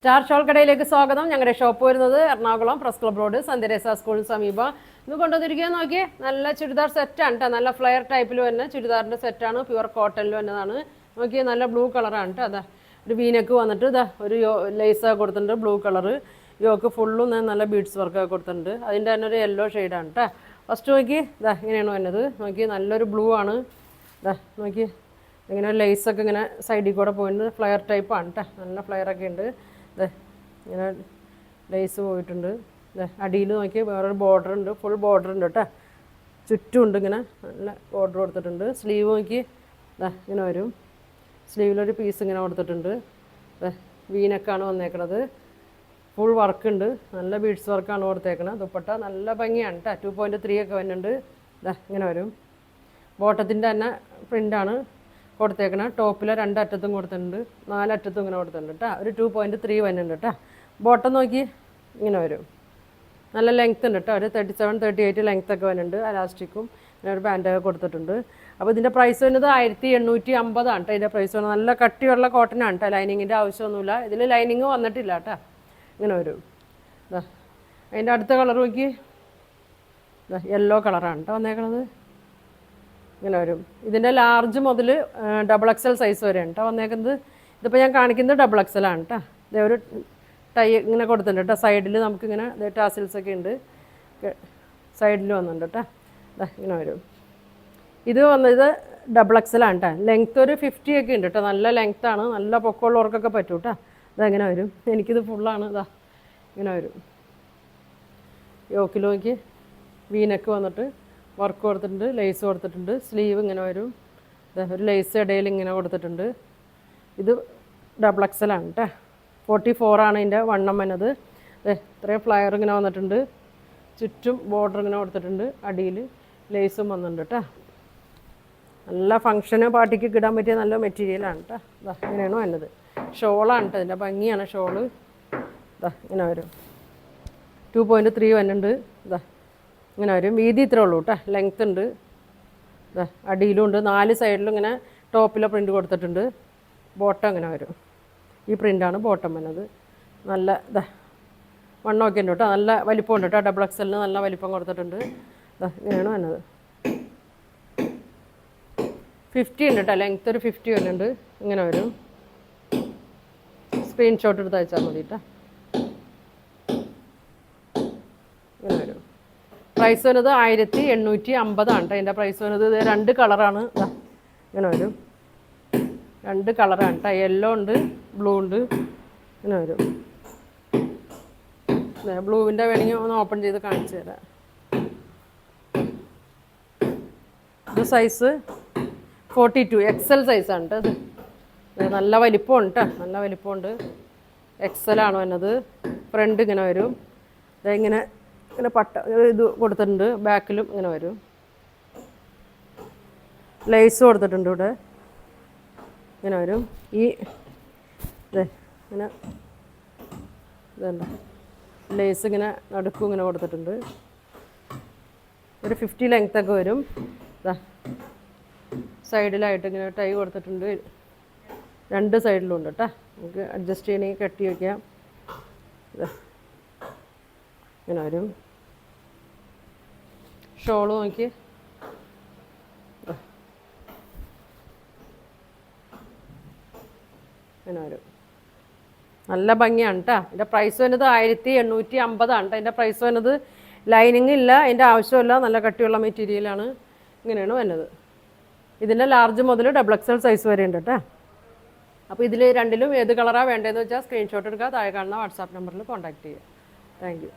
Star shawl കടയിലേക്ക് സ്വാഗതം. ഞങ്ങളുടെ ഷോപ്പ് വരുന്നത് എറണാകുളം പ്രസ് ക്ലബ് റോഡ് സന്ധ്യരേസ സ്കൂളിന് സമീപം. ഇന്ന് കൊണ്ടുവന്നിരിക്കുക നോക്കിയേ, നല്ല ചുരിദാർ സെറ്റാണ് കേട്ടോ. നല്ല ഫ്ലെയർ ടൈപ്പിൽ വരുന്ന ചുരിദാറിൻ്റെ സെറ്റാണ്, പ്യുവർ കോട്ടണിൽ വരുന്നതാണ്. നോക്കിയേ, നല്ല ബ്ലൂ കളറാണ് കേട്ടോ. അതാ ഒരു വീനക്ക് വന്നിട്ട് ഇതാ ഒരു ലേസൊക്കെ കൊടുത്തിട്ടുണ്ട്, ബ്ലൂ കളറ്. യോക്ക് ഫുള്ളും നല്ല ബീഡ്സ് വർക്കൊക്കെ കൊടുത്തിട്ടുണ്ട്. അതിൻ്റെ തന്നെ ഒരു യെല്ലോ ഷെയ്ഡാണ് കേട്ടോ. ഫസ്റ്റ് നോക്കി ഇതാ ഇങ്ങനെയാണ് വരുന്നത്. നോക്കി നല്ലൊരു ബ്ലൂ ആണ്. ഇതാ നോക്കി ഇങ്ങനെ ലേസൊക്കെ ഇങ്ങനെ സൈഡിൽ കൂടെ പോയിട്ടുണ്ട്. ഫ്ലെയർ ടൈപ്പാണ് കേട്ടോ, നല്ല ഫ്ലെയറൊക്കെ ഉണ്ട്. ഇതേ ഇങ്ങനെ ലേസ് പോയിട്ടുണ്ട്. ഇതേ അടിയിൽ നോക്കി വേറൊരു ബോർഡർ ഉണ്ട്, ഫുൾ ബോർഡർ ഉണ്ട് കേട്ടോ. ചുറ്റും ഉണ്ട് ഇങ്ങനെ നല്ല ബോർഡർ കൊടുത്തിട്ടുണ്ട്. സ്ലീവ് നോക്കി ഇതാ ഇങ്ങനെ വരും. സ്ലീവിലൊരു പീസ് ഇങ്ങനെ കൊടുത്തിട്ടുണ്ട്. വീനക്കാണ് വന്നേക്കണത്. ഫുൾ വർക്കുണ്ട്, നല്ല ബീഡ്സ് വർക്കാണ് കൊടുത്തേക്കണത്. ദുപ്പട്ട നല്ല ഭംഗിയാണ് കേട്ടോ. 2.3 ഒക്കെ വരുന്നുണ്ട്. ഇതാ ഇങ്ങനെ വരും. ബോട്ടത്തിൻ്റെ തന്നെ പ്രിൻ്റാണ് കൊടുത്തേക്കണം. ടോപ്പിലെ 2 അറ്റത്തും കൊടുത്തിട്ടുണ്ട്, 4 അറ്റത്തും ഇങ്ങനെ കൊടുത്തിട്ടുണ്ട് കേട്ടോ. ഒരു 2.3 വരുന്നുണ്ട് കേട്ടോ. ബോട്ടം നോക്കി ഇങ്ങനെ വരും. നല്ല ലെങ്ത് ഉണ്ട് കേട്ടോ. ഒരു 37-38 ലെങ്ത് ഒക്കെ വരുന്നുണ്ട്. അലാസ്റ്റിക്കും ഇങ്ങനെ ഒരു പാൻറ്റൊക്കെ കൊടുത്തിട്ടുണ്ട്. അപ്പോൾ ഇതിൻ്റെ പ്രൈസ് വരുന്നത് 1850 ആണ് കേട്ടോ. ഇതിൻ്റെ പ്രൈസ് വരുന്നത് നല്ല കട്ടിയുള്ള കോട്ടൺ ആണ് കേട്ടോ. ലൈനിങ്ങിൻ്റെ ആവശ്യമൊന്നുമില്ല. ഇതിൽ ലൈനിങ് വന്നിട്ടില്ല കേട്ടോ. ഇങ്ങനെ വരും. ഇതാ അതിൻ്റെ അടുത്ത കളർ നോക്കി, യെല്ലോ കളറാണ് കേട്ടോ വന്നേക്കണത്. ഇങ്ങനെ വരും. ഇതിൻ്റെ ലാർജ് മുതൽ XXL സൈസ് വരെയാണ് കേട്ടോ വന്നേക്കുന്നത്. ഇതിപ്പോൾ ഞാൻ കാണിക്കുന്നത് XXL ആണ് കേട്ടോ. ഇതേ ഒരു ടൈ ഇങ്ങനെ കൊടുത്തിട്ടുണ്ട് കേട്ടോ. സൈഡിൽ നമുക്കിങ്ങനെ ടാസിൽസൊക്കെ ഉണ്ട്, സൈഡിൽ വന്നിട്ടുണ്ട് കേട്ടോ. ഇങ്ങനെ വരും. ഇത് വന്നത് XXL ആണ് കേട്ടോ. ലെങ്ത്ത് ഒരു 50 ഒക്കെ ഉണ്ട് കേട്ടോ. നല്ല ലെങ്ത്താണ്, നല്ല പൊക്കമുള്ളവർക്കൊക്കെ പറ്റും കേട്ടോ. ഇതെങ്ങനെ വരും. എനിക്കിത് ഫുള്ളാണ്. ഇതാ ഇങ്ങനെ വരും. യോക്കിൽ നോക്കി വീനക്ക് വന്നിട്ട് വർക്ക് കൊടുത്തിട്ടുണ്ട്, ലേസ് കൊടുത്തിട്ടുണ്ട്. സ്ലീവ് ഇങ്ങനെ വരും. ഒരു ലേസ് ഇടയിൽ ഇങ്ങനെ കൊടുത്തിട്ടുണ്ട്. ഇത് XXL ആണ് കേട്ടോ. 44 ആണ് ഇതിൻ്റെ വണ്ണം വന്നത്. ഇത്രയും ഫ്ലയർ ഇങ്ങനെ വന്നിട്ടുണ്ട്. ചുറ്റും ബോർഡർ ഇങ്ങനെ കൊടുത്തിട്ടുണ്ട്. അടിയിൽ ലേസും വന്നിട്ടുണ്ട് കേട്ടോ. നല്ല ഫങ്ഷന് പാർട്ടിക്ക് ഇടാൻ പറ്റിയ നല്ല മെറ്റീരിയലാണ് കേട്ടോ. ഇതാ ഇങ്ങനെയാണ് വന്നത്. ഷോളാണ് കേട്ടോ. ഇതിൻ്റെ ഭംഗിയാണ് ഷോള്. ഇതാ ഇങ്ങനെ വരും. 2.3 വരുന്നുണ്ട്. ഇതാ ഇങ്ങനെ വരും. വീതി ഇത്രേ ഉള്ളൂ കേട്ടോ. ലെങ്ത് ഉണ്ട്. ഇതാ അടിയിലും ഉണ്ട്. 4 സൈഡിലും ഇങ്ങനെ ടോപ്പിലെ പ്രിൻ്റ് കൊടുത്തിട്ടുണ്ട്. ബോട്ടം ഇങ്ങനെ വരും. ഈ പ്രിൻ്റാണ് ബോട്ടം വന്നത്. നല്ല ഇതാ വണ്ണമൊക്കെ ഉണ്ട് കേട്ടോ. നല്ല വലിപ്പമുണ്ട് കേട്ടോ. XXL നല്ല വലിപ്പം കൊടുത്തിട്ടുണ്ട്. ഇതാ ഇങ്ങനെയാണ് വന്നത്. 50 ഉണ്ട് കേട്ടോ. ലെങ്ത് ഒരു 50 വരുന്നുണ്ട്. ഇങ്ങനെ വരും. സ്ക്രീൻഷോട്ട് എടുത്ത് അയച്ചാൽ മതി കേട്ടോ. ഇങ്ങനെ വരും. പ്രൈസ് വരുന്നത് 1850 ആണ് കേട്ടോ. അതിൻ്റെ പ്രൈസ് വരുന്നത്. ഇത് 2 കളറാണ്. ഇങ്ങനെ വരും. 2 കളറാണ് കേട്ടോ. യെല്ലോ ഉണ്ട്, ബ്ലൂ ഉണ്ട്. ഇങ്ങനെ വരും. ബ്ലൂവിൻ്റെ വേണമെങ്കിൽ ഒന്ന് ഓപ്പൺ ചെയ്ത് കാണിച്ചു തരാം. ഇത് സൈസ് 42 XL സൈസാണ് കേട്ടോ. ഇത് നല്ല വലിപ്പമുണ്ട് കേട്ടോ. നല്ല വലിപ്പമുണ്ട്. XL ആണ് വന്നത്. ഫ്രണ്ട് ഇങ്ങനെ വരും. ഇങ്ങനെ ഇങ്ങനെ പട്ട ഇത് കൊടുത്തിട്ടുണ്ട്. ബാക്കിലും ഇങ്ങനെ വരും. ലേസ് കൊടുത്തിട്ടുണ്ട് ഇവിടെ. ഇങ്ങനെ വരും. ഈ ഇങ്ങനെ ഇതുണ്ട്. ലേസ് ഇങ്ങനെ നടുക്കും ഇങ്ങനെ കൊടുത്തിട്ടുണ്ട്. ഒരു 50 ലെങ്ത്തൊക്കെ വരും. ഇതാ സൈഡിലായിട്ട് ഇങ്ങനെ ടൈ കൊടുത്തിട്ടുണ്ട്. 2 സൈഡിലും ഉണ്ട് കേട്ടോ. നമുക്ക് അഡ്ജസ്റ്റ് ചെയ്യണമെങ്കിൽ കെട്ടി വയ്ക്കാം. ഇങ്ങനെ വരും. ഷോള് നോക്കി ഇങ്ങനെ വരും. നല്ല ഭംഗിയാണ് കേട്ടോ. ഇതിൻ്റെ പ്രൈസ് വരുന്നത് 1850 ആണ് കേട്ടോ. അതിൻ്റെ പ്രൈസ് വരുന്നത്. ലൈനിങ് ഇല്ല, അതിൻ്റെ ആവശ്യമില്ല. നല്ല കട്ടിയുള്ള മെറ്റീരിയലാണ്. ഇങ്ങനെയാണ് വരുന്നത്. ഇതിൻ്റെ ലാർജ് മുതൽ XXL സൈസ് വരെ ഉണ്ട് കേട്ടോ. അപ്പോൾ ഇതിൽ രണ്ടിലും ഏത് കളറാണ് വേണ്ടതെന്ന് വെച്ചാൽ സ്ക്രീൻഷോട്ട് എടുക്കുക. താഴെ കാണുന്ന വാട്സാപ്പ് നമ്പറിൽ കോൺടാക്റ്റ് ചെയ്യുക. Thank you.